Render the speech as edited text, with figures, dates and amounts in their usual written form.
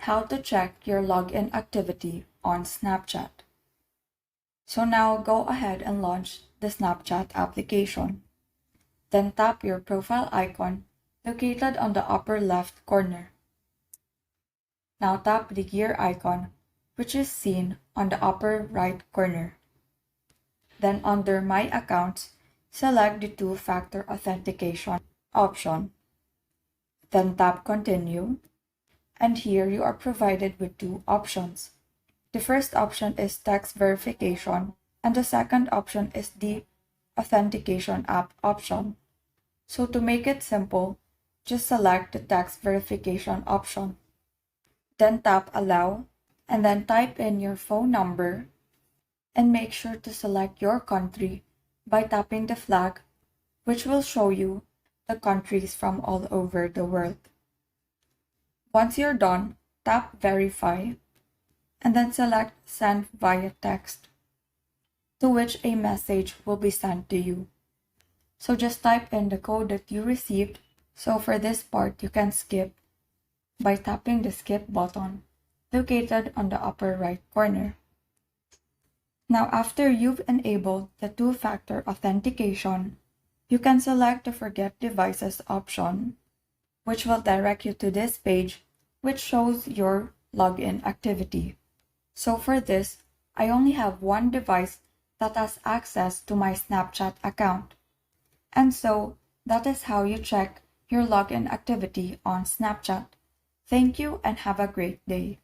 how to check your login activity on Snapchat. So now go ahead and launch the Snapchat application. Then tap your profile icon located on the upper left corner. Now tap the gear icon, which is seen on the upper right corner. Then under My Accounts, select the two-factor authentication option. Then tap Continue, and here you are provided with two options. The first option is text verification, and the second option is the authentication app option. So to make it simple, just select the text verification option. Then tap Allow, and then type in your phone number, and make sure to select your country by tapping the flag, which will show you the countries from all over the world. Once you're done, tap Verify, and then select Send via text, to which a message will be sent to you. So just type in the code that you received. So for this part, you can skip by tapping the skip button located on the upper right corner. Now after you've enabled the two-factor authentication, you can select the Forget Devices option, which will direct you to this page, which shows your login activity. So for this, I only have one device that has access to my Snapchat account. And so that is how you check your login activity on Snapchat. Thank you and have a great day.